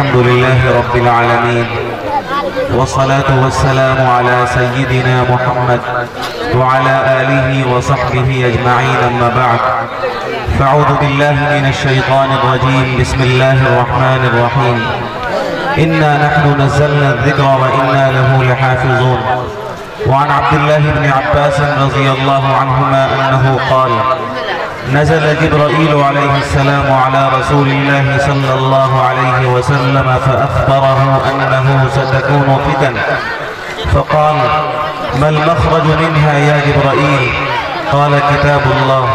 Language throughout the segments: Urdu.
الحمد لله رب العالمين والصلاة والسلام على سيدنا محمد وعلى آله وصحبه أجمعين أما بعد فأعوذ بالله من الشيطان الرجيم بسم الله الرحمن الرحيم إنا نحن نزلنا الذكر وإنا له لحافظون وعن عبد الله بن عباس رضي الله عنهما أنه قال نزل جبرائيل عليه السلام على رسول الله صلى الله عليه وسلم فأخبره أنه ستكون فتن فقال ما المخرج منها يا جبرائيل قال كتاب الله.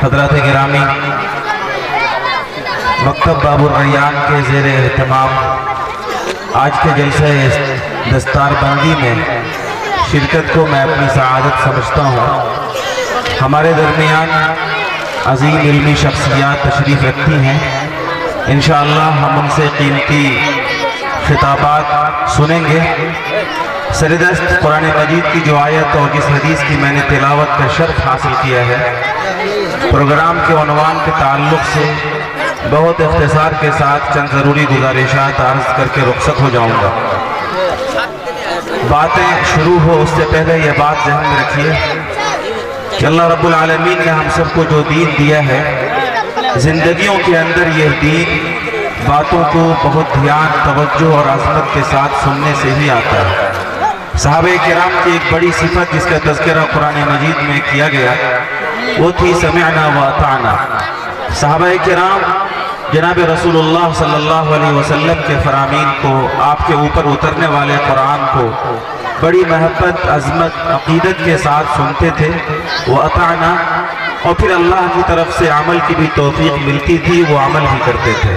حضرات گرامی، مکتب باب الریان کے زیر اہتمام آج کے جلسہ دستار بندی میں شرکت کو میں اپنی سعادت سمجھتا ہوں. ہمارے درمیان عظیم علمی شخصیات تشریف رکھتی ہیں. انشاءاللہ ہم ان سے قیمتی خطابات سنیں گے. سردست قرآن مجید کی جو آیت اور جس حدیث کی میں نے تلاوت کا شرف حاصل کیا ہے، پروگرام کے عنوان کے تعلق سے بہت اختصار کے ساتھ چند ضروری گزارشات عرض کر کے رخصت ہو جاؤں گا. باتیں شروع ہو اس سے پہلے یہ بات ذہن میں رکھیے کہ اللہ رب العالمین نے ہم سب کو جو دین دیا ہے، زندگیوں کے اندر یہ دین باتوں کو بہت دھیان، توجہ اور عظمت کے ساتھ سننے سے ہی آتا ہے. صحابہ کرام کی ایک بڑی صفت جس کا تذکرہ قرآن مجید میں کیا گیا وہ تھی سمعنا و اطعنا. صحابہ کرام جناب رسول اللہ صلی اللہ علیہ وسلم کے فرامین کو، آپ کے اوپر اترنے والے قرآن کو بڑی محبت، عظمت، عقیدت کے ساتھ سنتے تھے. وہ اطعنا، اور پھر اللہ کی طرف سے عمل کی بھی توفیق ملتی تھی، وہ عمل بھی کرتے تھے.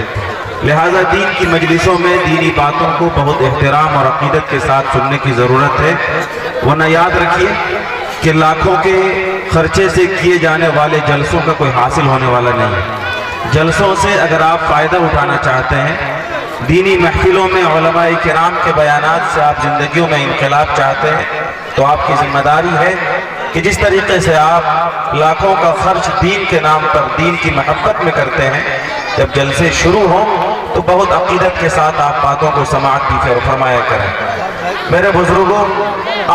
لہٰذا دین کی مجلسوں میں دینی باتوں کو بہت احترام اور عقیدت کے ساتھ سننے کی ضرورت ہے. ورنہ یاد رکھیے کہ لاکھوں کے خرچے سے کیے جانے والے جلسوں کا کوئی حاصل ہونے والا نہیں ہے. جلسوں سے اگر آپ فائدہ اٹھانا چاہتے ہیں، دینی محفلوں میں علماء کرام کے بیانات سے آپ زندگیوں میں انقلاب چاہتے ہیں، تو آپ کی ذمہ داری ہے کہ جس طریقے سے آپ لاکھوں کا خرچ دین کے نام پر، دین کی محبت میں کرتے ہیں، جب جلسے شروع ہوں تو بہت عقیدت کے ساتھ آپ باتوں کو سماعت بھی فرمایا کریں. میرے بزرگوں،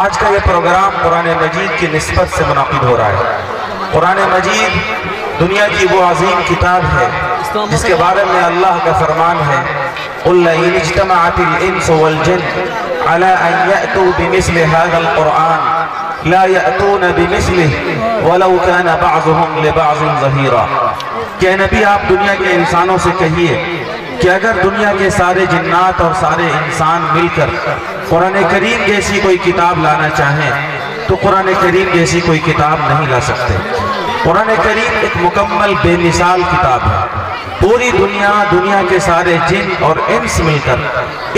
آج کا یہ پروگرام قرآن مجید کی نسبت سے منعقد ہو رہا ہے. قرآن مجید دنیا کی وہ عظیم کتاب ہے جس کے بارے میں اللہ کا فرمان ہے قُلْ لَئِنِ اجْتَمَعَتِ الْإِنسُ وَالْجِنُّ عَلَىٰ أَن يَأْتُوا بِمِثْلِ هَذَا الْقُرْآنِ لَا يَأْتُونَ بِمِثْلِهِ وَلَوْ كَانَ بَعْضُهُمْ لِبَعْضٍ ظَهِيرًا. کہ نبی آپ دنیا کے انسانوں سے کہیے کہ اگر دنیا کے سارے جنات اور سارے انسان مل کر قرآن کریم جیسی کوئی کتاب لانا چاہیں تو قرآن کریم جیسی کوئی کتاب نہیں لا سکتے. قرآن کریم ایک مکمل بے مثال کتاب ہے. پوری دنیا کے سارے جن اور انس مل کر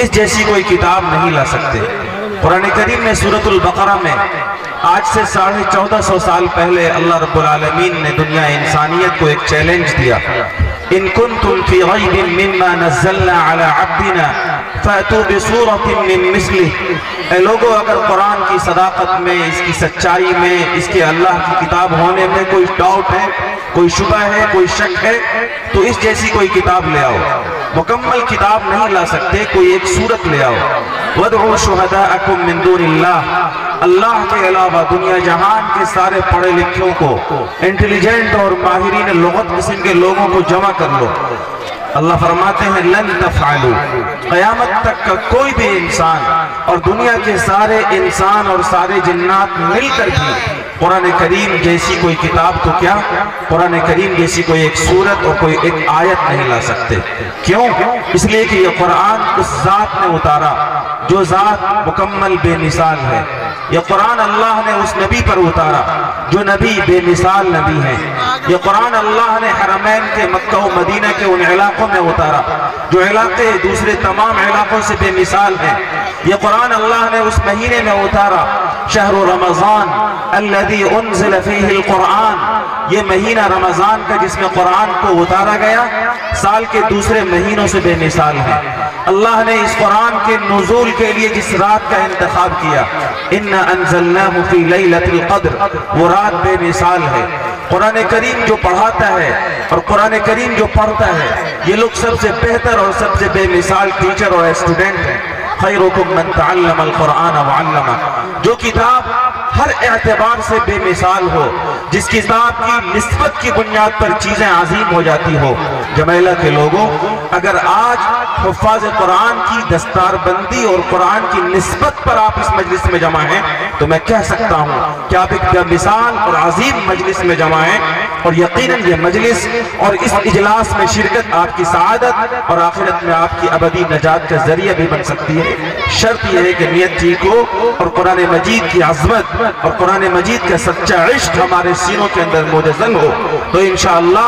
اس جیسی کوئی کتاب نہیں لا سکتے. قرآن کریم میں سورۃ البقرہ میں آج سے 1450 سال پہلے اللہ رب العالمین نے دنیا انسانیت کو ایک چیلنج دیا. ان کنتم فی ریب مما نزلنا علی عبدنا فأتوا بسورۃ من مثلہ. اے لوگوں، اگر قرآن کی صداقت میں، اس کی سچائی میں، اس کے اللہ کی کتاب ہونے میں کوئی ڈاؤٹ ہے، کوئی شبہ ہے، کوئی شک ہے، تو اس جیسی کوئی کتاب لے آؤ. مکمل کتاب نہیں لا سکتے، کوئی ایک سورت لے آؤ. وَادْعُوا شُهَدَاءَكُم مِّن دُونِ اللَّهِ. اللہ کے علاوہ دنیا جہان کے سارے پڑھے لکھوں کو، انٹیلیجنٹ اور ماہرین لغت قسم کے لوگوں کو جمع کر لو. اللہ فرماتے ہیں لن تفعلوا. قیامت تک کا کوئی بھی انسان اور دنیا کے سارے انسان اور سارے جنات مل کر بھی قرآن کریم جیسی کوئی کتاب تو کیا، قرآن کریم جیسی کوئی ایک سورت اور کوئی ایک آیت نہیں لا سکتے. کیوں؟ اس لیے کہ یہ قرآن اس ذات نے اتارا جو ذات مکمل بے مثال ہے. یہ قرآن اللہ نے اس نبی پر اتارا جو نبی بے مثال نبی ہے. یہ قرآن اللہ نے حرمین کے مکہ و مدینہ کے ان علاقوں میں اتارا جو علاقے دوسرے تمام علاقوں سے بے مثال ہیں. یہ قرآن اللہ نے اس مہینے میں اتارا شہر رمضان الذي انزل فيه القرآن. یہ مہینہ رمضان کا جس میں قرآن کو اتارا گیا سال کے دوسرے مہینوں سے بے مثال ہے. اللہ نے اس قرآن کے نزول کے لیے جس رات کا انتخاب کیا، اِنَّا أَنزَلْنَاهُ فِي لَيْلَةِ الْقَدْرِ، وہ رات بے مثال ہے. قرآن کریم جو پڑھاتا ہے اور قرآن کریم جو پڑھتا ہے، یہ لوگ سب سے بہتر اور سب سے بے مثال ٹیچر اور اسٹوڈنٹ ہیں۔ خیرکم من تعلم القرآن وعلمہ، جو کتاب ہر اعتبار سے بے مثال ہو، جس کتاب کی نسبت کی بنیاد پر چیزیں عظیم ہو جاتی ہو۔ جمیلہ کے لوگوں، اگر آج حفاظ قرآن کی دستار بندی اور قرآن کی نسبت پر آپ اس مجلس میں جمع ہیں، تو میں کہہ سکتا ہوں کہ آپ ایک بے مثال اور عظیم مجلس میں جمع ہیں، اور یقیناً یہ مجلس اور اس اجلاس میں شرکت آپ کی سعادت اور آخرت میں آپ کی ابدی نجات کا ذریعہ بھی بن سکتی ہے۔ شرط یہ ہے کہ نیت ٹھیک ہو اور قرآن مجید کی عظمت اور قرآن مجید کا سچا عشق ہمارے سینوں کے اندر مجزل ہو، تو انشاءاللہ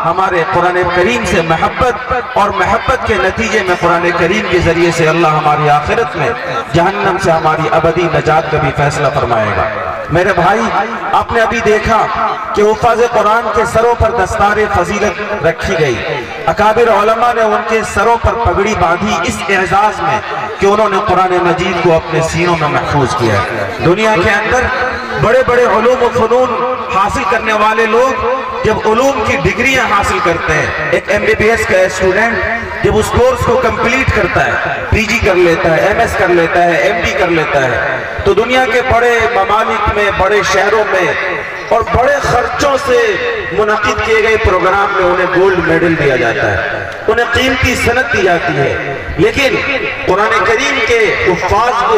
ہمارے قرآن کریم سے محبت اور محبت کے نتیجے میں قرآن کریم کے ذریعے سے اللہ ہماری آخرت میں جہنم سے ہماری ابدی نجات کا بھی فیصلہ فرمائے گا۔ میرے بھائی، آپ نے ابھی دیکھا کہ حفاظ قرآن کے سروں پر دستار فضیلت رکھی گئی۔ اکابر علماء نے ان کے سروں پر پگڑی باندھی اس اعزاز میں کہ انہوں نے قرآن مجید کو اپنے سینوں میں محفوظ کیا ہے۔ دنیا کے اندر بڑے بڑے علوم و فنون حاصل کرنے والے لوگ جب علوم کی ڈگریاں حاصل کرتے ہیں، ایک ایم بی بی ایس کا اسٹوڈنٹ جب اس کورس کو کمپلیٹ کرتا ہے، پی جی کر لیتا ہے، ایم ایس کر لیتا ہے، ایم ڈی کر لیتا ہے، تو دنیا کے بڑے ممالک میں، بڑے شہروں میں اور بڑے خرچوں سے منعقد کیے گئے پروگرام میں انہیں گولڈ میڈل دیا جاتا ہے، انہیں قیمتی سند دی جاتی ہے۔ لیکن قرآن کریم کے حفاظ کو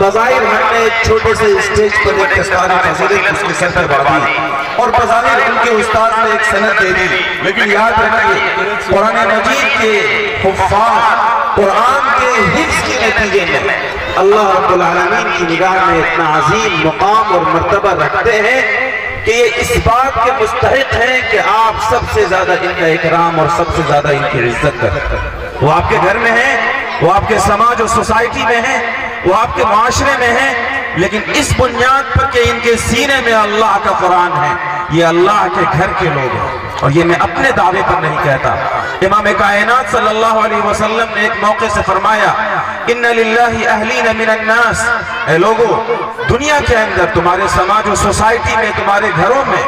بظاہر ہم نے ایک چھوٹے سے اسٹیج پر ایک دستار فضیلت اس کے سر پر بڑھا دی اور بظاہر ان کے استاد نے ایک سند دے دی، لیکن یاد رکھیے قرآن مجید کے حفاظ قرآن کے حفظ کے نتیجے میں اللہ رب العالمین کی نگاہ میں اتنا عظیم مقام اور مرتبہ رکھتے ہیں کہ یہ اس بات کے مستحق ہیں کہ آپ سب سے زیادہ ان کا اکرام اور سب سے زیادہ ان کی عزت کرتے ہیں۔ وہ آپ کے گھر میں ہیں، وہ آپ کے سماج اور سوسائٹی میں ہیں، وہ آپ کے معاشرے میں ہیں، لیکن اس بنیاد پر کہ ان کے سینے میں اللہ کا قرآن ہے، یہ اللہ کے گھر کے لوگ ہیں، اور یہ میں اپنے دعوے پر نہیں کہتا۔ امام کائنات صلی اللہ علیہ وسلم نے ایک موقع سے فرمایا، ان للہ اہلین من الناس، اے لوگو دنیا کے اندر تمہارے سماج و سوسائٹی میں، تمہارے گھروں میں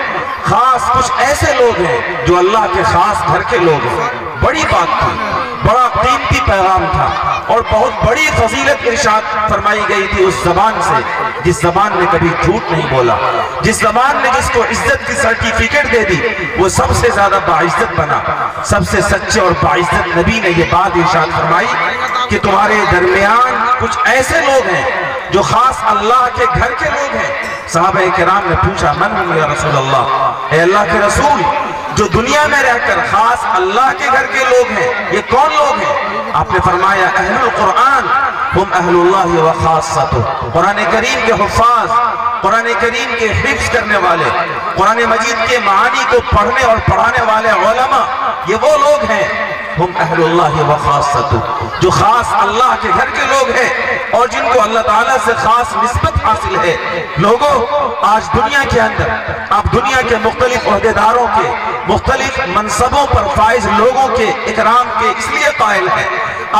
خاص کچھ ایسے لوگ ہیں جو اللہ کے خاص گھر کے لوگ ہیں۔ بڑی بات تھی، بڑا قیمتی پیغام تھا، اور بہت بڑی فضیلت ارشاد فرمائی گئی تھی اس زبان سے جس زبان نے کبھی جھوٹ نہیں بولا، جس زبان نے جس کو عزت کی سرٹیفکیٹ دے دی وہ سب سے زیادہ باعزت بنا۔ سب سے سچے اور باعزت نبی نے یہ بات ارشاد فرمائی کہ تمہارے درمیان کچھ ایسے لوگ ہیں جو خاص اللہ کے گھر کے لوگ ہیں۔ صحابہ کرام نے پوچھا، من ہم یا رسول اللہ، اے اللہ کے رسول، جو دنیا میں رہ کر خاص اللہ کے گھر کے لوگ ہیں یہ کون لوگ ہیں؟ آپ نے فرمایا، اہل القرآن ہم اہل اللہ و خاصتہ، قرآن کریم کے حفاظ، قرآن کریم کے حفظ کرنے والے، قرآن مجید کے معانی کو پڑھنے اور پڑھانے والے علماء، یہ وہ لوگ ہیں ہم اہل اللہ و خاصتہ، جو خاص اللہ کے گھر کے لوگ ہیں اور جن کو اللہ تعالیٰ سے خاص نسبت حاصل ہے۔ لوگوں، آج دنیا کے اندر آپ دنیا کے مختلف عہدیداروں کے، مختلف منصبوں پر فائز لوگوں کے اکرام کے اس لیے قائل ہیں،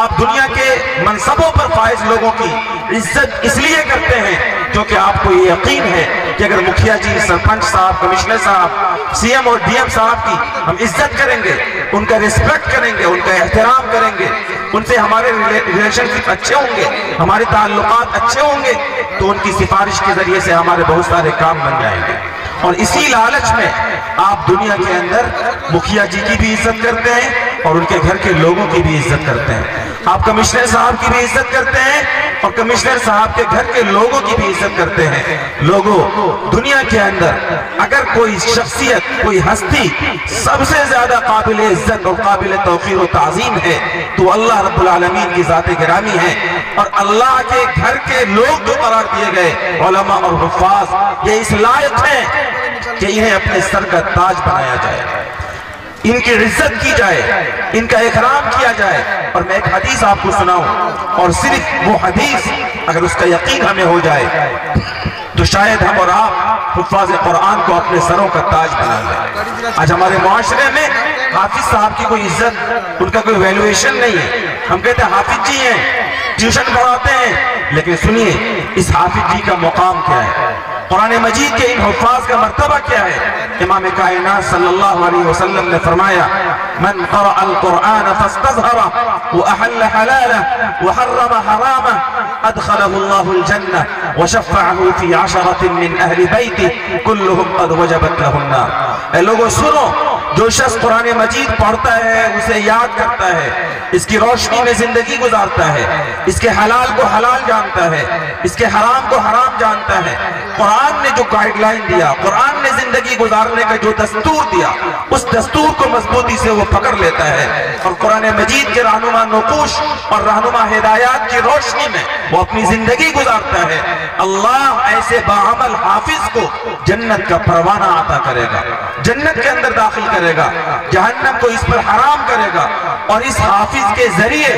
آپ دنیا کے منصبوں پر فائز لوگوں کی عزت اس لیے کرتے ہیں کیونکہ آپ کو یہ یقین ہے کہ اگر مکھیا جی، سرپنچ صاحب، کمشنر صاحب، سی ایم اور ڈی ایم صاحب کی ہم عزت کریں گے، ان کا ریسپیکٹ کریں گے، ان کا احترام کریں گے، ان سے ہمارے ریلیشن شپ اچھے ہوں گے، ہمارے تعلقات اچھے ہوں گے، تو ان کی سفارش کے ذریعے سے ہمارے بہت سارے کام بن جائیں گے۔ اور اسی لالچ میں آپ دنیا کے اندر مکھیا جی کی بھی عزت کرتے ہیں اور ان کے گھر کے لوگوں کی بھی عزت کرتے ہیں، آپ کمشنر صاحب کی بھی عزت کرتے ہیں اور کمشنر صاحب کے گھر کے لوگوں کی بھی عزت کرتے ہیں۔ لوگوں، دنیا کے اندر اگر کوئی شخصیت، کوئی ہستی سب سے زیادہ قابل عزت اور قابل توقیر و تعظیم ہے تو اللہ رب العالمین کی ذات گرامی ہے، اور اللہ کے گھر کے لوگ جو قرار دیے گئے علماء اور حفاظ، یہ اس لائق ہیں کہ انہیں اپنے سر کا تاج بنایا جائے، ان کی عزت کی جائے، ان کا اکرام کیا جائے۔ اور میں ایک حدیث آپ کو سناؤں، اور صرف وہ حدیث اگر اس کا یقین ہمیں ہو جائے تو شاید ہم اور آپ حفاظ قرآن کو اپنے سروں کا تاج بنا لیں۔ آج ہمارے معاشرے میں حافظ صاحب کی کوئی عزت، ان کا کوئی ویلیویشن نہیں ہے۔ ہم کہتے ہیں حافظ جی ہیں، ٹیوشن پڑھاتے ہیں، لیکن سنیے اس حافظ جی کا مقام کیا ہے؟ قرآن مجید کے ان حفاظ کا مرتبہ کیا ہے؟ امام کائنات صلی اللہ علیہ وسلم نے فرمایا من قرأ القرآن فاستظهره وأحل حلاله وحرم حرامه أدخله الله الجنة وشفعه في 10 من أهل بيته كلهم قد وجبت له النار. اے لوگوں سنو، جو شخص قرآن مجید پڑھتا ہے، اسے یاد کرتا ہے، اس کی روشنی میں زندگی گزارتا ہے، اس کے حلال کو حلال جانتا ہے، اس کے حرام کو حرام جانتا ہے، قرآن نے جو گائیڈ لائن دیا، قرآن نے زندگی گزارنے کا جو دستور دیا، اس دستور کو مضبوطی سے وہ پکڑ لیتا ہے اور قرآن مجید کے رہنما نقوش اور رہنما ہدایات کی روشنی میں وہ اپنی زندگی گزارتا ہے، اللہ ایسے باعمل حافظ کو جنت کا پروانہ عطا کرے گا، جنت کے اندر داخل کرے گا، جہنم کو اس پر حرام کرے گا، اور اس حافظ کے ذریعے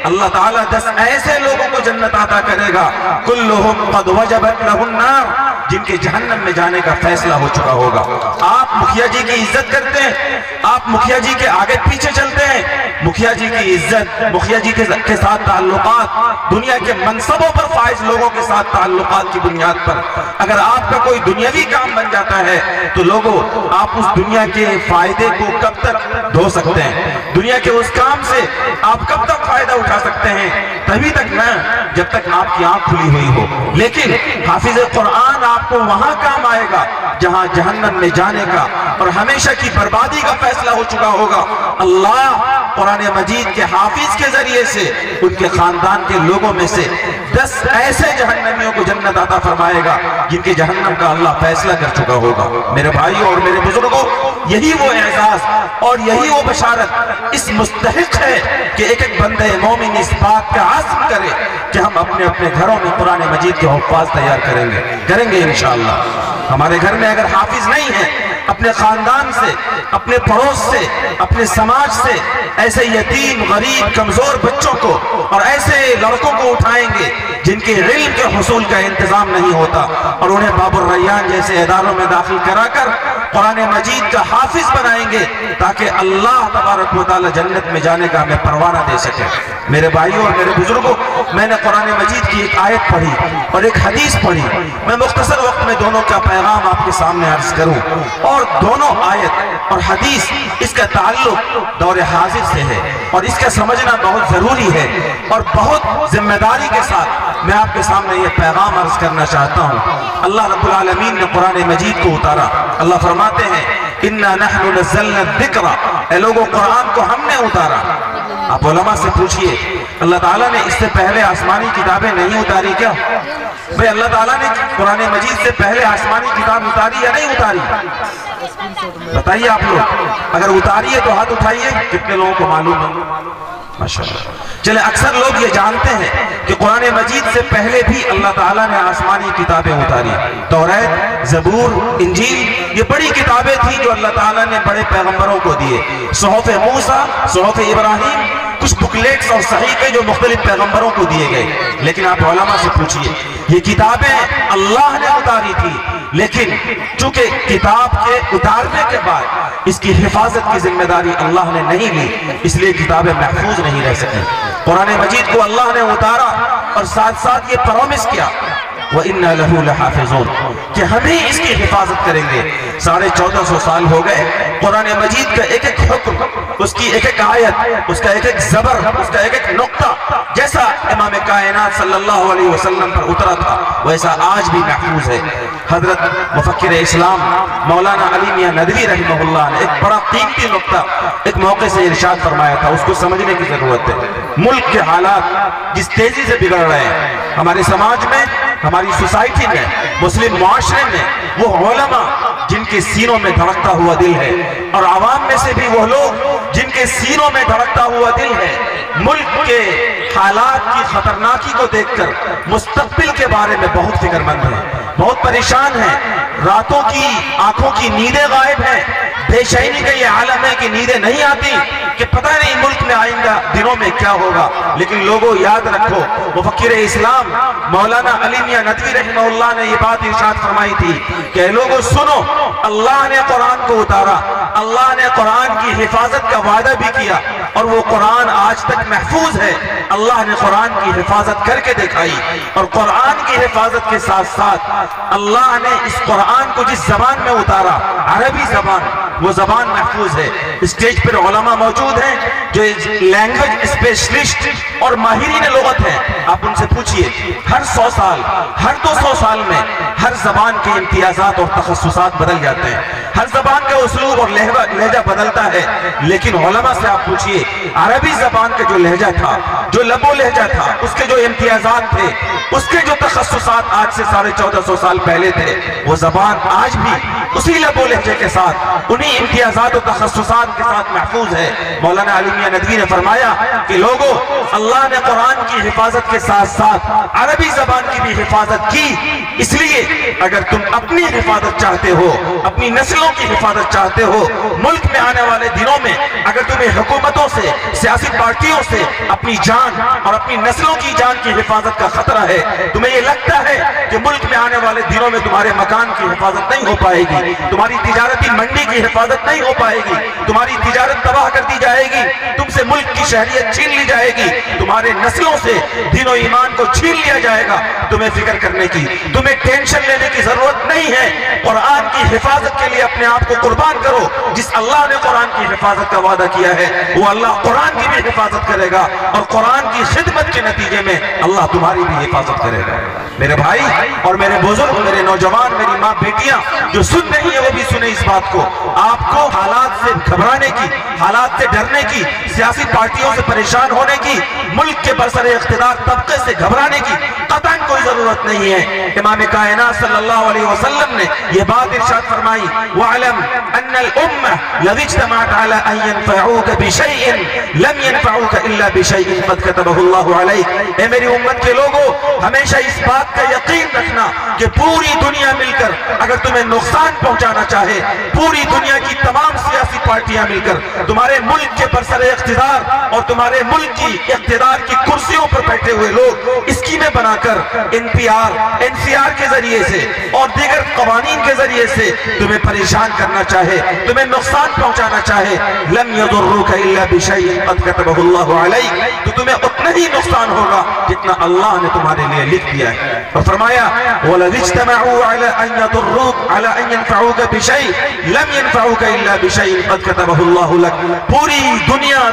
اللہ تعالیٰ 10 ایسے لوگوں کو جنت عطا کرے گا کلہم قد وجبت لہ النار، جن کے جہنم میں جانے کا فیصلہ ہو چکا ہوگا. آپ مکھیا جی کی عزت کرتے ہیں، آپ مکھیا جی کے آگے پیچھے چلتے ہیں، مکھیا جی کی عزت، مکھیا جی کے ساتھ تعلقات، دنیا کے منصبوں پر فائز لوگوں کے ساتھ تعلقات کی بنیاد پر اگر آپ کا کوئی دنیاوی کام بن جاتا ہے تو لوگوں آپ اس دنیا کے فائدے کو کب تک دھو سکتے ہیں؟ دنیا کے اس کام سے آپ کب تک فائدہ اٹھا سکتے ہیں؟ تبھی تک نہ جب تک آپ کی آنکھ کھلی ہوئی ہو. لیکن حافظ قرآن آپ کو وہاں کام آئے گا جہاں جہنم میں جانے کا اور ہمیشہ کی بربادی کا فیصلہ ہو چکا ہوگا. اللہ قرآن مجید کے حافظ کے ذریعے سے ان کے خاندان کے لوگوں میں سے 10 ایسے جہنمیوں کو جنت عطا فرمائے گا جن کے جہنم کا اللہ فیصلہ کر چکا ہوگا. میرے بھائیوں اور میرے بزرگوں، یہی وہ اعزاز اور یہی وہ بشارت اس مستحق ہے کہ ایک ایک بندہ مومن اس بات کا عزم کرے کہ ہم اپنے اپنے گھروں میں قرآن مجید کے حفاظ تیار کریں گے انشاءاللہ. ہمارے گھر میں اگر حافظ نہیں ہے، اپنے خاندان سے، اپنے پڑوس سے، اپنے سماج سے ایسے یتیم، غریب، کمزور بچوں کو اور ایسے لڑکوں کو اٹھائیں گے جن کے علم کے حصول کا انتظام نہیں ہوتا اور انہیں باب الریان جیسے اداروں میں داخل کرا کر قرآن مجید کا حافظ بنائیں گے تاکہ اللہ تبارک و تعالی جنت میں جانے کا ہمیں پروانہ دے سکے. میرے بھائیوں اور میرے بزرگوں، میں نے قرآن مجید کی ایک آیت پڑھی اور ایک حدیث پڑھی. میں مختصر وقت میں دونوں کا پیغام آپ کے سامنے عرض کروں، اور دونوں آیت اور حدیث اس کا تعلق دور حاضر سے ہے اور اس کا سمجھنا بہت ضروری ہے اور بہت ذمہ داری کے ساتھ میں آپ کے سامنے یہ پیغام عرض کرنا چاہتا ہوں. اللہ رب العالمین نے قرآن مجید کو اتارا. اللہ فرماتے ہیں اِنَّا نَحْنُ نَزَّلْنَا الذِّكْرَ، اے لوگوں قرآن کو ہم نے اتارا. آپ علماء سے پوچھئے اللہ تعالیٰ نے اس سے پہلے آسمانی کتابیں نہیں اتاری کیا؟ بھئی اللہ تعالیٰ نے قرآن مجید سے پہلے آسمانی کتاب اتاری یا نہیں اتاری؟ بتائیے آپ لوگ، اگر اتاری ہے تو ہاتھ اٹھائیے. کتنے لوگوں کو معلوم ہے؟ ماشاءاللہ. چلے اکثر لوگ یہ جانتے ہیں کہ قرآن مجید سے پہلے بھی اللہ تعالیٰ نے آسمانی کتابیں اتاری. توریت، زبور، انجیل، یہ بڑی کتابیں تھیں جو اللہ تعالیٰ نے بڑے پیغمبروں کو دیے. صحف موسیٰ، صحف ابراہیم، کچھ بکلیٹس اور صحیفے جو مختلف پیغمبروں کو دیے گئے. لیکن آپ علماء سے پوچھئے، یہ کتابیں اللہ نے اتاری تھی، لیکن چونکہ کتاب کے اتارنے کے بعد اس کی حفاظت کی ذمہ داری اللہ نے نہیں لی، اس لیے کتابیں محفوظ نہیں رہ سکیں. قرآن مجید کو اللہ نے اتارا اور ساتھ ساتھ یہ پرومس کیا وَإِنَّا لَهُ لَحَافِظُونَ کہ ہم ہی اس کی حفاظت کریں گے. 1450 سال ہو گئے قرآن مجید کا ایک ایک حکم، اس کی ایک ایک آیت، اس کا ایک ایک زبر، اس کا ایک ایک نقطہ جیسا امام کائنات صلی اللہ علیہ وسلم پر اترا تھا ویسا آج بھی محفوظ ہے. حضرت مفکر اسلام مولانا علی میاں ندوی رحمہ اللہ نے ایک بڑا قیمتی نقطہ ایک موقع سے ارشاد فرمایا تھا، اس کو سمجھنے کی ضرورت ہے. ملک کے حالات جس تیزی سے بگڑ رہے ہیں، ہمارے سماج میں، ہماری سوسائٹی میں، مسلم معاشرے میں، وہ علماء جن کے سینوں میں دھڑکتا ہوا دل ہے اور عوام میں سے بھی وہ لوگ جن کے سینوں میں دھڑکتا ہوا دل ہے، ملک کے حالات کی خطرناکی کو دیکھ کر مستقبل کے بارے میں بہت فکر مند ہیں، بہت پریشان ہیں. راتوں کی آنکھوں کی نیندیں غائب ہیں. بے چینی کا یہ عالم ہے کہ نیندیں نہیں آتی کہ پتہ نہیں ملک میں آئندہ دنوں میں کیا ہوگا. لیکن لوگوں یاد رکھو، مفکر اسلام مولانا علی میاں ندوی رحمہ اللہ نے یہ بات ارشاد فرمائی تھی کہ لوگوں سنو، اللہ نے قرآن کو اتارا، اللہ نے قرآن کی حفاظت کا وعدہ بھی کیا، اور وہ قرآن آج تک محفوظ ہے۔ اللہ نے قرآن کی حفاظت کر کے دکھائی، اور قرآن کی حفاظت کے ساتھ ساتھ اللہ نے اس قرآن کو جس زبان میں اتارا، عربی زبان، وہ زبان محفوظ ہے۔ اسٹیج پر علماء موجود ہیں جو لینگویج اسپیشلسٹ اور ماہرین لغت ہیں، آپ ان سے پوچھئے ہر 100 سال، ہر 200 سال میں ہر زبان کے امتیازات اور تخصصات بدل جاتے ہیں، ہر زبان کا اسلوب اور لہجہ بدلتا ہے، لیکن علماء سے آپ پوچھئے عربی زبان کا جو لہجہ تھا، جو لب و لہجہ تھا، اس کے جو امتیازات تھے، اس کے جو تخصصات آج سے 1450 سال پہلے تھے، وہ زبان آج بھی اسی لب و لہجے کے ساتھ، انہی امتیازات و تخصصات کے ساتھ محفوظ ہے۔ مولانا علی میاں ندوی نے فرمایا کہ لوگوں، اللہ نے قرآن کی حفاظت کے ساتھ ساتھ عربی زبان کی بھی حفاظت کی، اس لیے اگر تم اپنی حفاظت چاہتے ہو، اپنی نسلوں کی حفاظت چاہتے ہو، ملک میں آنے والے دنوں میں اگر تمہیں حکومتوں سے، سیاسی پارٹیوں سے اپنی جان اور اپنی نسلوں کی جان کی حفاظت کا خطرہ ہے، تمہیں یہ لگتا ہے کہ ملک میں آنے والے دنوں میں تمہارے مکان کی حفاظت نہیں ہو پائے گی، تمہاری تجارتی منڈی کی حفاظت نہیں ہو پائے گی، تمہاری تجارت تباہ کر دی جائے گی، تم سے ملک کی شہریت چھین لی جائے گی، تمہارے نسلوں سے دین و ایمان کو چھین لیا جائے گا، تمہیں فکر کرنے کی، تمہیں ٹینشن لینے کی ضرورت نہیں ہے۔ قرآن کی حفاظت کے لیے اپنے آپ کو قربان کرو۔ جس اللہ نے قرآن کی حفاظت کا وعدہ کیا ہے، وہ اللہ قرآن کی بھی حفاظت کرے گا، اور قرآن کی خدمت کے نتیجے میں اللہ تمہاری بھی حفاظت کرے گا۔ میرے بھائی اور میرے بزرگ، میرے نوجوان، میری ماں بیٹیاں جو سن رہی ہیں وہ بھی سنیں اس بات کو۔ آپ کو حالات سے گھبرانے کی، حالات سے ڈرنے کی، سیاسی پارٹیوں سے پریشان ہونے کی، ملک کے برسر اقتدار طبقے سے گھبرانے کی قطعاً کوئی ضرورت نہیں ہے۔ امام کائنات صلی اللہ علیہ وسلم نے یہ بات ارشاد فرمائی، وَعْلَمْ أَنَّ الْأُمَّةَ لَوِ اجْتَمَعَتْ عَلَىٰ أَن يَنفَعُوكَ بِشَيْءٍ لَمْ يَنفَعُوكَ إِلَّا بِشَيْءٍ قَدْ كَتَبَهُ اللَّهُ عَلَيْكَ۔ اے میری امت کے لوگوں، ہمیشہ اس بات کا یقین رکھنا کہ پوری دنیا مل کر اگر تمہیں نقصان پہنچانا چاہے، پوری دنیا کی تمام سیاسی پارٹیاں مل کر تمہارے ملک کے برسر اقتدار اور تمہارے ملک کی اقتدار کی کرسیوں پر بیٹھے ہوئے لوگ اسکیمیں بنا کر NCR کے ذریعے سے اور دیگر قوانین کے ذریعے سے تمہیں پریشان کرنا چاہے، تمہیں نقصان پہنچانا چاہے، لم يضروك الا بشيء قد كتبه الله عليك، تو تمہیں اتنا ہی نقصان ہوگا جتنا اللہ نے تمہارے لیے لکھ دیا ہے۔ اور فرمایا وَلَوِ اجْتَمَعُوا عَلَىٰ أَن يَضُرُّوكَ عَلَىٰ أَن يَنفَعُوكَ بِشَيْءٍ لَمْ يَنفَعُوكَ إِلَّا بِشَيْءٍ قَدْ كَتَبَهُ اللَّهُ لَكَ۔ پوری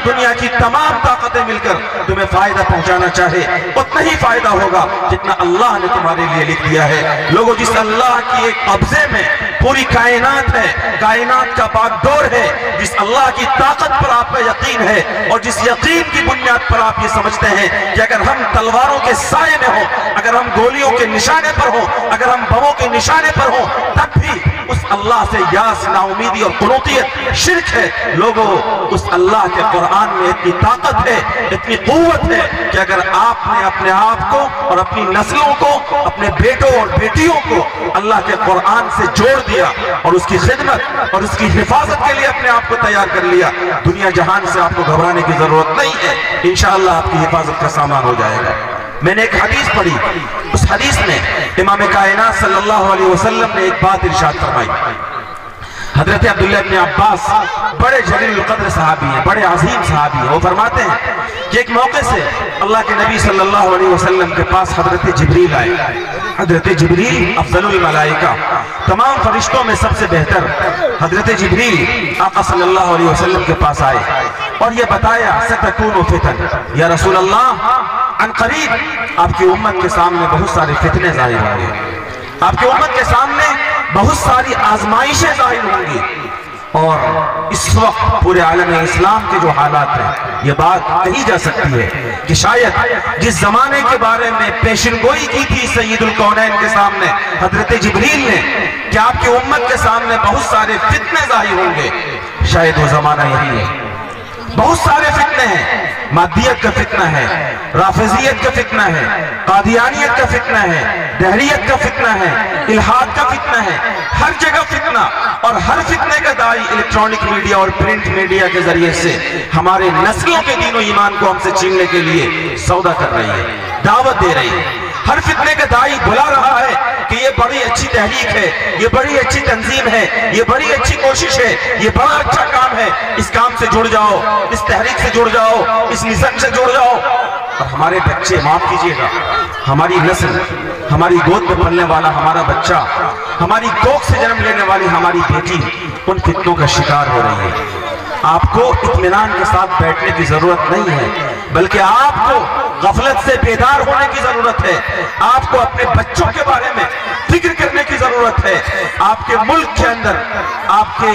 دنیا کی تمام طاقتیں مل کر تمہیں فائدہ پہنچانا چاہے، اتنا ہی فائدہ ہوگا جتنا اللہ نے تمہارے لیے لکھ دیا ہے۔ لوگوں، جس اللہ کی ایک قبضے میں پوری کائنات ہے، کائنات کا باغ ڈور ہے، جس اللہ کی طاقت پر آپ کا یقین ہے، اور جس یقین کی بنیاد پر آپ یہ سمجھتے ہیں کہ اگر ہم تلواروں کے سائے میں ہوں، اگر ہم گولیوں کے نشانے پر ہوں، اگر ہم بموں کے نشانے پر ہوں، تب بھی اس اللہ سے یاس، نا امیدی اور قنوطیت شرک ہے۔ لوگوں، اس اللہ کے قرآن میں اتنی طاقت ہے، اتنی قوت ہے کہ اگر آپ نے اپنے آپ کو اور اپنی نسلوں کو، اپنے بیٹوں اور بیٹیوں کو اللہ کے قرآن سے جوڑ دیا اور اس کی خدمت اور اس کی حفاظت کے لیے اپنے آپ کو تیار کر لیا، دنیا جہان سے آپ کو گھبرانے کی ضرورت نہیں ہے، انشاءاللہ آپ کی حفاظت کا سامان ہو جائے گا۔ میں نے ایک حدیث پڑھی، اس حدیث میں امام کائنات صلی اللہ علیہ وسلم نے ایک بات ارشاد فرمائی۔ حضرت عبداللہ ابن عباس بڑے جلیل القدر صحابی ہیں، بڑے عظیم صحابی ہیں، وہ فرماتے ہیں کہ ایک موقع سے اللہ کے نبی صلی اللہ علیہ وسلم کے پاس حضرت جبریل آئے۔ حضرت جبریل افضل الملائکہ، تمام فرشتوں میں سب سے بہتر حضرت جبریل آقا صلی اللہ علیہ وسلم کے پاس آئے اور یہ بتایا ستکون فتن، یا رسول اللہ عن قریب آپ کی امت کے سامنے بہت سارے فتنے ظاہر ہوں گے، آپ کی امت کے سامنے بہت ساری آزمائشیں ظاہر ہوں گی، اور اس وقت پورے عالم اسلام کے جو حالات ہیں، یہ بات کہی جا سکتی ہے کہ شاید جس زمانے کے بارے میں پیشنگوئی کی تھی سید الکونین کے سامنے حضرت جبریل نے کہ آپ کی امت کے سامنے بہت سارے فتنے ظاہر ہوں گے، شاید وہ زمانہ یہی ہے۔ بہت سارے فتنے ہیں، مادیت کا فتنہ ہے، رافضیت کا فتنہ ہے، قادیانیت کا فتنہ ہے، دہریت کا فتنہ ہے، الہاد کا فتنہ ہے، ہر جگہ فتنہ، اور ہر فتنے کا داعی الیکٹرانک میڈیا اور پرنٹ میڈیا کے ذریعے سے ہمارے نسلوں کے دین و ایمان کو ہم سے چھیننے کے لیے سودا کر رہی ہے، دعوت دے رہی ہے۔ ہر فتنے کا داعی بلا رہا ہے کہ یہ بڑی اچھی تحریک ہے، یہ بڑی اچھی تنظیم ہے، یہ بڑی اچھی کوشش ہے، یہ بڑا اچھا کام ہے، اس کام سے جڑ جاؤ، اس تحریک سے جڑ جاؤ، اس مشن سے جڑ جاؤ۔ اور ہمارے بچے، معاف کیجئے گا، ہماری نسل، ہماری گود میں پلنے والا ہمارا بچہ، ہماری کوکھ سے جنم لینے والی ہماری بیٹی ان فتنوں کا شکار ہو رہی ہے۔ آپ کو اطمینان کے ساتھ بیٹھنے کی ضرورت نہیں ہے، بلکہ آپ کو غفلت سے بیدار ہونے کی ضرورت ہے۔ آپ کو اپنے بچوں کے بارے میں فکر کرنے کی ضرورت ہے۔ آپ کے ملک کے اندر آپ کے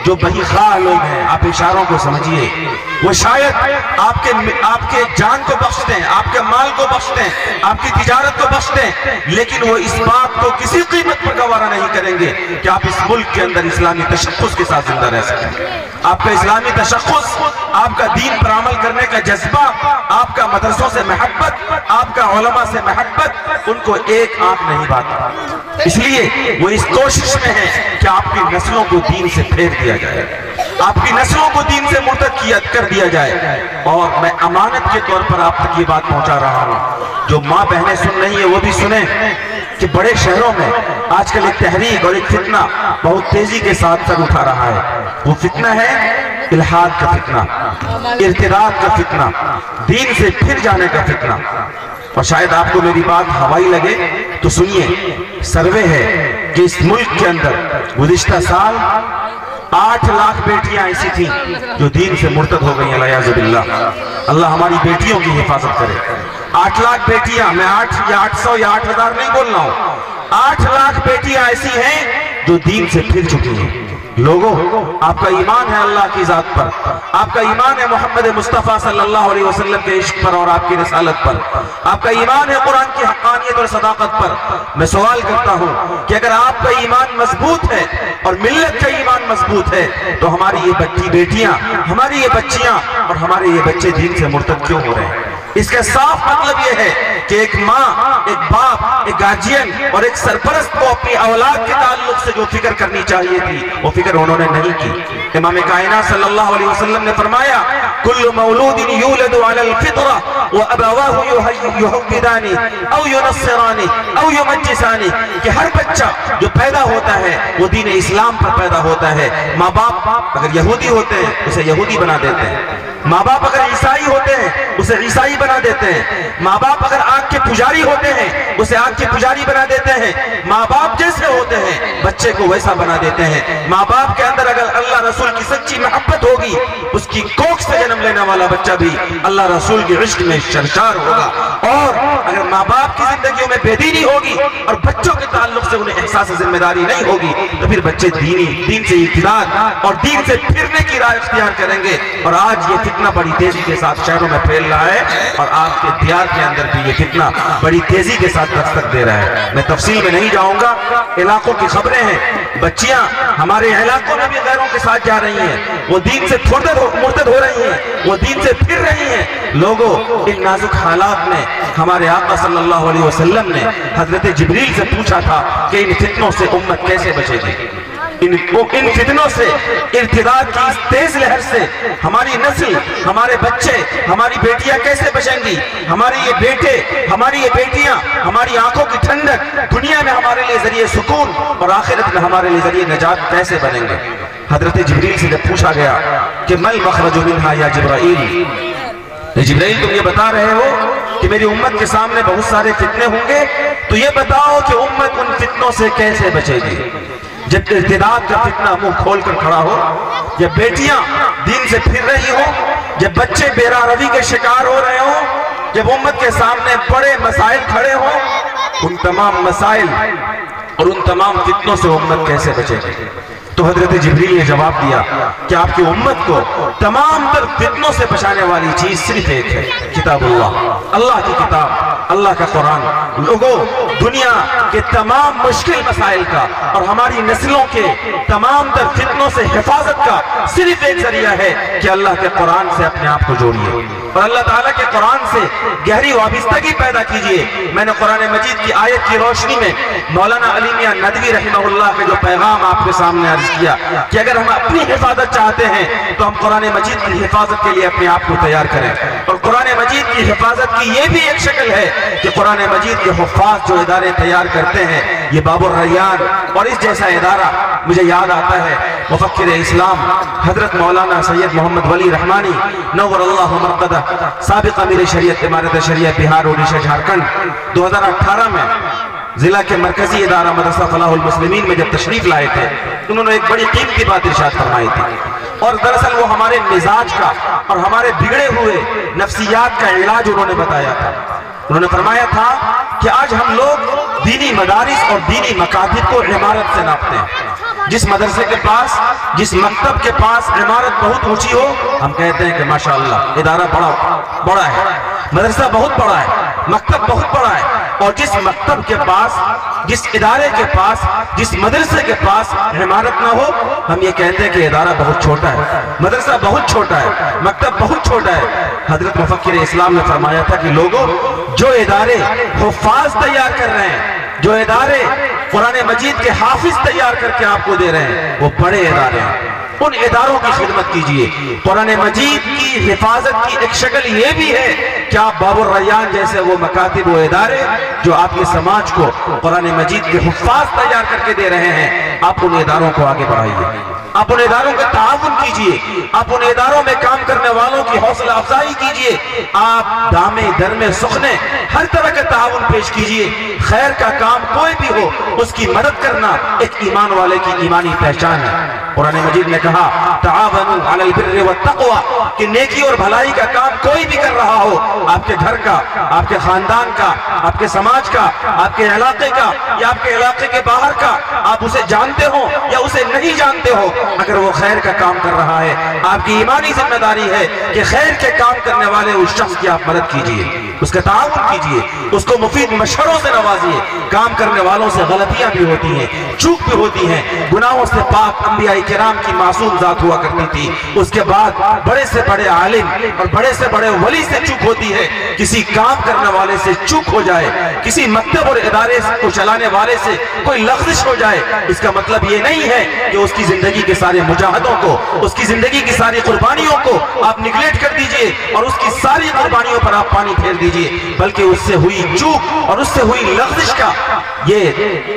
جو بہی خواہ لوگ ہیں، آپ اشاروں کو سمجھیے، وہ شاید آپ کے جان کو بخش دیں، آپ کے مال کو بخش دیں، آپ کی تجارت کو بخش دیں، لیکن وہ اس بات کو کسی قیمت پر گوارا نہیں کریں گے کہ آپ اس ملک کے اندر اسلامی تشخص کے ساتھ زندہ رہ سکیں۔ آپ کا اسلامی تشخص، آپ کا دین پر عمل کرنے کا جذبہ، آپ کا مدرسوں سے محبت، آپ کا علماء سے محبت ان کو ایک آنکھ نہیں بھاتا۔ اس لیے وہ اس کوشش میں ہے کہ آپ کی نسلوں کو دین سے پھیر دیا جائے، آپ کی نسلوں کو دین سے مرتد کر دیا جائے۔ اور میں امانت کے طور پر آپ تک یہ بات پہنچا رہا ہوں، جو ماں بہنیں سن رہی ہیں وہ بھی سنیں کہ بڑے شہروں میں آج کل ایک تحریک اور ایک فتنہ بہت تیزی کے ساتھ سر اٹھا رہا ہے۔ وہ فتنہ ہے الحاد کا فتنہ، ارتداد کا فتنہ، دین سے پھر جانے کا فتنہ۔ اور شاید آپ کو میری بات ہوائی لگے تو سنیے، سروے ہے کہ اس ملک کے اندر گزشتہ سال 8 لاکھ بیٹیاں ایسی تھیں جو دین سے مرتد ہو گئی ہیں، والعیاذ باللہ۔ اللہ ہماری بیٹیوں کی حفاظت کرے۔ 8 لاکھ بیٹیاں، میں 8 یا 800 یا 8000 نہیں بول رہا ہوں، 8 لاکھ بیٹیاں ایسی ہیں جو دین سے پھر چکی ہیں۔ لوگوں، آپ کا ایمان ہے اللہ کی ذات پر، آپ کا ایمان ہے محمد مصطفیٰ صلی اللہ علیہ وسلم کے عشق پر اور آپ کی رسالت پر، آپ کا ایمان ہے قرآن کی حقانیت اور صداقت پر۔ میں سوال کرتا ہوں کہ اگر آپ کا ایمان مضبوط ہے اور ملت کا ایمان مضبوط ہے تو ہماری یہ بیٹیاں، ہماری یہ بچیاں اور ہمارے یہ بچے دین سے مرتد کیوں ہو رہے ہیں؟ اس کا صاف مطلب یہ ہے کہ ایک ماں، ایک باپ، ایک گارجین اور ایک سرپرست کو اپنی اولاد کے تعلق سے جو فکر کرنی چاہیے تھی وہ فکر انہوں نے نہیں کی۔ امام کائنات صلی اللہ علیہ وسلم نے فرمایا، کل مولود یولد علی الفطرہ وابواہ یحودانی او ینصرانی او یمجسانی، کہ ہر بچہ جو پیدا ہوتا ہے وہ دین اسلام پر پیدا ہوتا ہے۔ ماں باپ اگر یہودی ہوتے ہیں اسے یہودی بنا دیتے ہیں، ماں باپ اگر عیسائی ہوتے ہیں اسے عیسائی بنا دیتے ہیں، ماں باپ اگر آنکھ کے پجاری ہوتے ہیں اسے آنکھ کے پجاری بنا دیتے ہیں، ماں باپ جیسے ہوتے ہیں بچے کو ویسا بنا دیتے ہیں۔ ماں باپ کے اندر اگر اللہ رسول کی سچی محبت ہوگی، اس کی کوکھ سے جنم لینے والا بچہ بھی اللہ رسول کے عشق میں سرشار ہوگا۔ اور اگر ماں باپ کی زندگیوں میں بے دینی ہوگی اور بچوں کے تعلق سے انہیں احساس ذمہ داری نہیں ہوگی تو پھر بچے دین سے ارتداد اور دین سے پھرنے کی راہ اختیار کریں گے۔ اور آج یہ فتنہ بڑی تیزی کے ساتھ شہروں میں پھیل رہا ہے اور آپ کے دیار کے اندر بھی یہ فتنہ بڑی تیزی کے ساتھ دستک دے رہا ہے۔ میں تفصیل میں نہیں جاؤں گا، علاقوں کی خبریں ہیں، بچیاں ہمارے علاقوں میں بھی غیروں کے ساتھ جا رہی ہیں، وہ دین سے مرتد ہو رہی ہیں، وہ دین سے پھر رہی ہیں۔ لوگوں، ان نازک حالات میں ہمارے آقا صلی اللہ علیہ وسلم نے حضرت جبریل سے پوچھا تھا کہ ان فتنوں سے امت کیسے بچے گی، ان فتنوں سے، ارتداد کی اس تیز لہر سے ہماری نسل، ہمارے بچے، ہماری بیٹیاں کیسے بچیں گی؟ ہمارے یہ بیٹے، ہماری یہ بیٹیاں، ہماری آنکھوں کی ٹھنڈک دنیا میں ہمارے لیے ذریعہ سکون اور آخرت میں ہمارے لیے ذریعہ نجات کیسے بنیں گے؟ حضرت جبریل سے جب پوچھا گیا کہ مل مخرج منہا یا جبرائیل، جبرائیل تم یہ بتا رہے ہو کہ میری امت کے سامنے بہت سارے فتنے ہوں گے، تو یہ بتاؤ کہ امت ان فتنوں سے کیسے بچے گی؟ جب ارتداد کا فتنہ منہ کھول کر کھڑا ہو، جب بیٹیاں دین سے پھر رہی ہوں، جب بچے بے راہ روی کے شکار ہو رہے ہوں، جب امت کے سامنے بڑے مسائل کھڑے ہوں، ان تمام مسائل اور ان تمام فتنوں سے امت کیسے بچے گی؟ تو حضرت جبریل نے جواب دیا کہ آپ کی امت کو تمام تر فتنوں سے بچانے والی چیز صرف ایک ہے، کتاب اللہ، اللہ کی کتاب، اللہ کا قرآن۔ لوگوں، دنیا کے تمام مشکل مسائل کا اور ہماری نسلوں کے تمام تر فتنوں سے حفاظت کا صرف ایک ذریعہ ہے کہ اللہ کے قرآن سے اپنے آپ کو جوڑیے اور اللہ تعالیٰ کے قرآن سے گہری وابستگی پیدا کیجئے۔ میں نے قرآن مجید کی آیت کی روشنی میں مولانا علی میاں ندوی رحمہ اللہ کے جو پیغام آپ کے سامنے عرض کیا کہ اگر ہم اپنی حفاظت چاہتے ہیں تو ہم قرآن مجید کی حفاظت کے لیے اپنے آپ کو تیار کریں، اور قرآن مجید کی حفاظت کی یہ بھی ایک شکل ہے کہ قرآن مجید کے حفاظ جو ادارے تیار کرتے ہیں، یہ باب الریان اور اس جیسا ادارہ مجھے یاد آتا ہے مفکر اسلام حضرت مولانا سید محمد ولی رحمانی نور اللہ مرقدہ، سابق امیر شریعت امارت شریعہ بہار اڈیشہ جھارکھنڈ، 2018 میں ضلع کے مرکزی ادارہ مدرسہ فلاح المسلمین میں جب تشریف لائے تھے، انہوں نے ایک بڑی قیمتی بات ارشاد فرمائی تھی، اور دراصل وہ ہمارے مزاج کا اور ہمارے بگڑے ہوئے نفسیات کا علاج انہوں نے بتایا تھا۔ انہوں نے فرمایا تھا کہ آج ہم لوگ دینی مدارس اور دینی مکاتب کو عمارت سے ناپتے ہیں۔ جس مدرسے کے پاس، جس مکتب کے پاس عمارت بہت اونچی ہو، ہم کہتے ہیں کہ ماشاءاللہ ادارہ بڑا ہے، مدرسہ بہت بڑا ہے، مکتب بہت بڑا ہے، اور جس مکتب کے پاس، جس ادارے کے پاس، جس مدرسے کے پاس عمارت نہ ہو، ہم یہ کہتے ہیں کہ ادارہ بہت چھوٹا ہے، مدرسہ بہت چھوٹا ہے، مکتب بہت چھوٹا ہے۔ حضرت مفکر اسلام نے فرمایا تھا کہ لوگوں، جو ادارے حفاظ تیار کر رہے ہیں، جو ادارے قرآن مجید کے حافظ تیار کر کے آپ کو دے رہے ہیں، وہ بڑے ادارے ہیں، ان اداروں کی خدمت کیجئے۔ قرآن مجید کی حفاظت کی ایک شکل یہ بھی ہے کہ آپ باب الریان جیسے وہ مکاتب و ادارے جو آپ کے سماج کو قرآن مجید کے حفاظ تیار کر کے دے رہے ہیں، آپ ان اداروں کو آگے بڑھائیے، آپ ان اداروں کا تعاون کیجئے، آپ ان اداروں میں کام کرنے والوں کی حوصلہ افزائی کیجئے، آپ دامے درمے سخنے ہر طرح کا تعاون پیش کیجئے۔ خیر کا کام کوئی بھی ہو، اس کی مدد کرنا ایک ایمان والے کی ایمانی پہچان ہے۔ قرآن مجید نے کہا تعاونوا علی البر والتقوی، کہ نیکی اور بھلائی کا کام کوئی بھی کر رہا ہو، آپ کے گھر کا، آپ کے خاندان کا، آپ کے سماج کا، آپ کے علاقے کا یا آپ کے علاقے کے باہر کا، آپ اسے جانتے ہو یا اسے نہیں جانتے ہو، اگر وہ خیر کا کام کر رہا ہے، آپ کی ایمانی ذمہ داری ہے کہ خیر کے کام کرنے والے اس شخص کی آپ مدد کیجئے، اس کا تعاون کیجئے، اس کو مفید مشوروں سے نوازیے۔ کام کرنے والوں سے غلطیاں بھی ہوتی ہیں، چوک بھی ہوتی ہیں، گناہوں سے پاک انبیاء کرام کی معصوم ذات ہوا کرتی تھی، اس کے بعد بڑے سے بڑے عالم اور بڑے سے بڑے ولی سے چوک ہوتی ہے۔ کسی کام کرنے والے سے چوک ہو جائے، کسی مکتب اور ادارے کو چلانے والے سے کوئی لغزش ہو جائے، اس کا مطلب یہ نہیں ہے کہ اس کی زندگی کے سارے مجاہدوں کو، اس کی زندگی کی ساری قربانیوں کو آپ نگلیکٹ کر دیجئے اور اس کی ساری قربانیوں پر آپ پانی پھیر دیجئے، بلکہ اس سے ہوئی چوک اور اس سے ہوئی لغزش کا یہ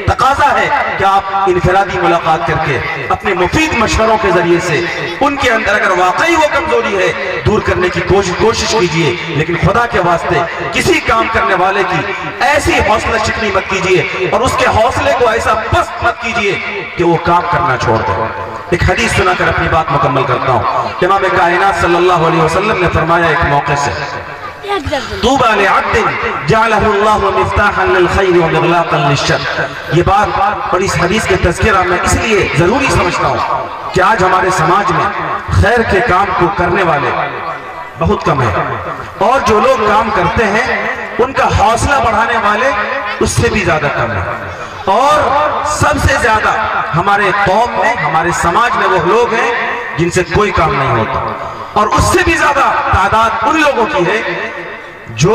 تقاضا ہے کہ آپ انفرادی ملاقات کر کے اپنے مفید مشوروں کے ذریعے سے ان کے اندر اگر واقعی وہ کمزوری ہے دور کرنے کی کوشش کیجئے، لیکن خدا کے واسطے کسی کام کرنے والے کی ایسی حوصلہ شکنی مت کیجئے اور اس کے حوصلے کو ایسا پست مت کیجئے کہ وہ کام کرنا چھوڑ دے۔ ایک حدیث سنا کر اپنی بات مکمل کرتا ہوں۔ امام کائنات صلی اللہ علیہ وسلم نے فرمایا ایک موقع سے، طوبى لعبد جعله الله مفتاحا للخير ومغلاقا للشر۔ یہ بات اور اس حدیث کے تذکرہ میں اس لیے ضروری سمجھتا ہوں کہ آج ہمارے سماج میں خیر کے کام کو کرنے والے بہت کم ہیں، اور جو لوگ کام کرتے ہیں ان کا حوصلہ بڑھانے والے اس سے بھی زیادہ کم ہیں، اور سب سے زیادہ ہمارے قوم میں، ہمارے سماج میں وہ لوگ ہیں جن سے کوئی کام نہیں ہوتا، اور اس سے بھی زیادہ تعداد ان لوگوں کی ہے جو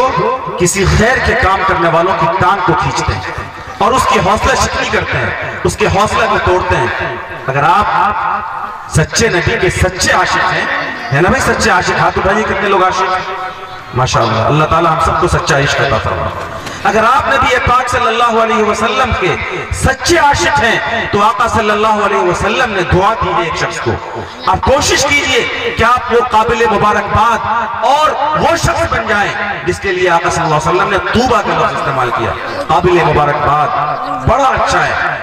کسی خیر کے کام کرنے والوں کی ٹانگ کو کھینچتے ہیں اور اس کی حوصلہ شکنی کرتے ہیں، اس کے حوصلہ کو توڑتے ہیں۔ اگر آپ سچے نبی کے سچے عاشق ہیں، ہے نا بھائی سچے عاشق، ہاتھ اٹھائیے کتنے لوگ عاشق ہیں؟ ماشاءاللہ، اللہ تعالی ہم سب کو سچا عشق عطا فرمائے۔ اگر آپ نبی پاک صلی اللہ علیہ وسلم کے سچے عاشق ہیں تو آقا صلی اللہ علیہ وسلم نے دعا دی ہے ایک شخص کو، آپ کوشش کیجئے کہ آپ وہ قابل مبارکباد اور وہ شخص بن جائیں جس کے لیے آقا صلی اللہ علیہ وسلم نے طوبہ کا لفظ استعمال کیا۔ قابل مبارکباد بڑا اچھا ہے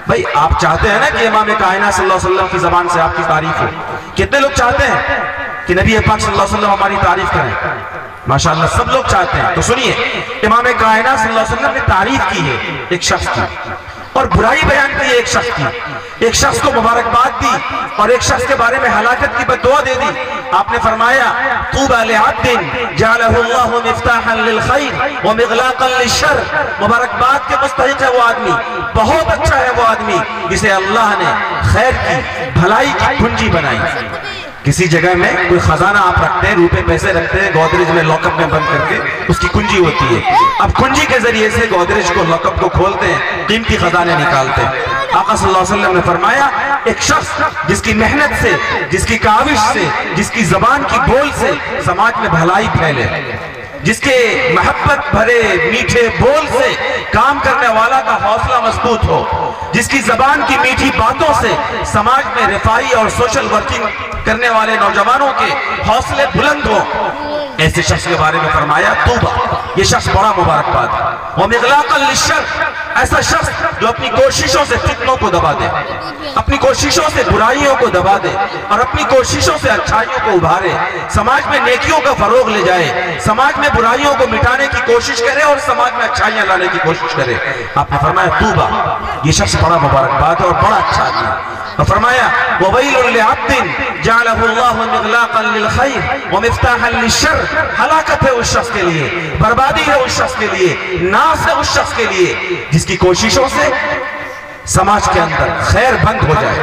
بھائی، آپ چاہتے ہیں نا کہ امام کائنات صلی اللہ علیہ وسلم کی زبان سے آپ کی تعریف ہو؟ کتنے لوگ چاہتے ہیں کہ نبی پاک صلی اللہ علیہ وسلم ہماری تعریف کریں؟ ماشاءاللہ سب لوگ چاہتے ہیں۔ تو سنیے، امام کائنات صلی اللہ علیہ وسلم نے تعریف کی ہے ایک شخص کی، اور برائی بیان کی ہے ایک شخص کی، ایک شخص کو مبارکباد دی اور ایک شخص کے بارے میں ہلاکت کی بد دعا دے دی۔ آپ نے فرمایا طوبى لعبد جعله الله مفتاحا للخير ومغلاقا للشر، مبارکباد کے مستحق ہے وہ آدمی، بہت اچھا ہے وہ آدمی جسے اللہ نے خیر کی، بھلائی کی کنجی بنائی۔ کسی جگہ میں کوئی خزانہ آپ رکھتے ہیں، روپے پیسے رکھتے ہیں گودریج میں لاک اپ میں بند کر کے، اس کی کنجی ہوتی ہے، اب کنجی کے ذریعے سے گودریج کو لاک اپ کو کھولتے ہیں، قیمتی خزانے نکالتے ہیں۔ آقا صلی اللہ علیہ وسلم نے فرمایا ایک شخص جس کی محنت سے، جس کی کاوش سے، جس کی زبان کی بول سے سماج میں بھلائی پھیلے، جس کے محبت بھرے میٹھے بول سے کام کرنے والا کا حوصلہ مضبوط ہو، جس کی زبان کی میٹھی باتوں سے سماج میں رفاہی اور سوشل ورکنگ کرنے والے نوجوانوں کے حوصلے بلند ہو، ایسے شخص کے بارے میں فرمایا طوبیٰ، یہ شخص بڑا مبارکباد ہے۔ وَمِغْلَاقًا لِلشَّرِّ، ایسا شخص جو اپنی کوششوں سے فتنوں کو دبا دے، اپنی کوششوں سے برائیوں کو دبا دے اور اپنی کوششوں سے اچھائیوں کو ابھارے، سماج میں نیکیوں کا فروغ لے جائے، سماج میں برائیوں کو مٹانے کی کوشش کرے اور سماج میں اچھائیاں لانے کی کوشش کرے۔ آپ نے فرمایا طوبیٰ، یہ شخص بڑا مبارکباد ہے اور بڑا اچھا آدمی ہے۔ اور فرمایا وَوَيْلٌ لِعَبْدٍ جَعَلَهُ اللَّهُ مِغْلَاقًا لِلْخَيْرِ وَمِفْتَاحًا لِلشَّرِّ، ہلاکت ہے اس شخص کے لیے، بربادی ہے اس شخص کے لیے، ناس ہے اس شخص کے لیے جس کی کوششوں سے سماج کے اندر خیر بند ہو جائے،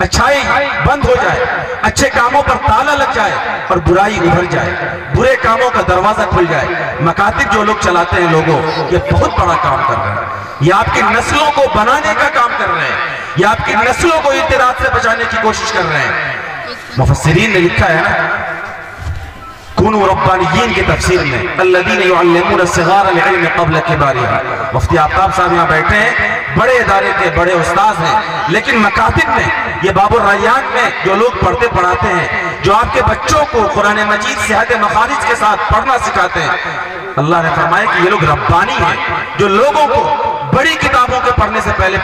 اچھائی بند ہو جائے، اچھے کاموں پر تالا لگ جائے اور برائی ابھر جائے، برے کاموں کا دروازہ کھل جائے۔ مکاتب جو لوگ چلاتے ہیں لوگوں، یہ بہت بڑا کام کر رہے ہیں، یہ آپ کی نسلوں کو بنانے کا کام کر رہے ہیں، یہ آپ کی نسلوں کو اعتراض سے بچانے کی کوشش کر رہے ہیں۔ مفسرین نے لکھا ہے نا، کونوا ربانیین کی تفسیر میں الذین یعلمون الصغار العلم قبل کبارہا، مفتی آفتاب صاحب یہاں بیٹھے ہیں، بڑے ادارے کے بڑے استاذ ہیں، لیکن مکاتب میں یہ باب الریان میں جو لوگ پڑھتے پڑھاتے ہیں، جو آپ کے بچوں کو قرآن مجید صحت مخارج کے ساتھ پڑھنا سکھاتے ہیں، اللہ نے فرمایا کہ یہ لوگ ربانی ہیں، جو لوگوں کو بڑی کتابوں کے پڑھنے سے پہلے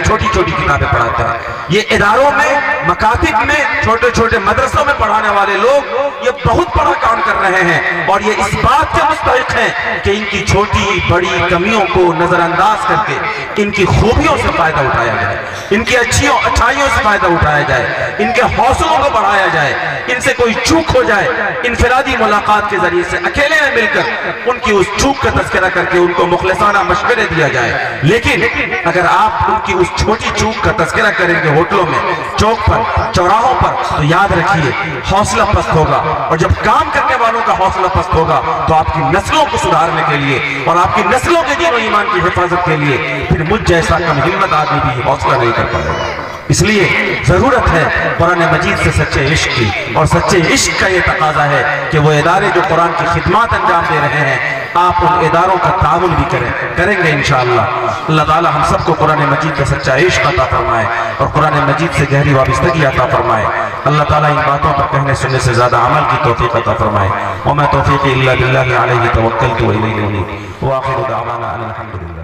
چھوٹی چھوٹی کتابیں پڑھاتے ہیں۔ یہ اداروں میں، مکاتب میں، چھوٹے چھوٹے مدرسوں میں پڑھانے والے لوگ یہ بہت بڑا کام کر رہے ہیں اور یہ اس بات کے مستحق ہیں کہ ان کی چھوٹی بڑی کمیوں کو نظر انداز کر کے ان کی خوبیوں سے فائدہ اٹھایا جائے، ان کی اچھائیوں سے فائدہ اٹھایا جائے، ان کے حوصلوں کو بڑھایا جائے، ان سے کوئی چوک ہو جائے، انفرادی ملاقات کے ذریعے سے اکیلے میں مل کر ان کی اس چوک کا تذکرہ کر کے ان کو مخلصانہ مشورے دیا جائے۔ لیکن اگر آپ ان کی اس چھوٹی چوک کا تذکرہ کریں گے ہوٹلوں میں، چوک پر، چوراہوں پر، تو یاد رکھیے حوصلہ پست ہوگا، اور جب کام کرنے والوں کا حوصلہ پست ہوگا تو آپ کی نسلوں کو سدھارنے کے لیے اور آپ کی نسلوں کے دین و ایمان کی حفاظت کے لیے پھر مجھ جیسا کم ہمت آدمی بھی حوصلہ نہیں کر پائے گا۔ اس لیے ضرورت ہے قرآن مجید سے سچے عشق کی، اور سچے عشق کا یہ تقاضا ہے کہ وہ ادارے جو قرآن کی خدمات انجام دے رہے ہیں، آپ ان اداروں کا تعاون بھی کریں گے انشاءاللہ۔ اللہ تعالی ہم سب کو قرآن مجید کا سچا عشق عطا فرمائے اور قرآن مجید سے گہری وابستگی عطا فرمائے۔ اللہ تعالی ان باتوں پر کہنے سننے سے زیادہ عمل کی توفیق عطا فرمائے۔ وما توفیقی الا باللہ علیہ توکلت و الیہ انیب، وآخر دعوانا ان الحمدللہ۔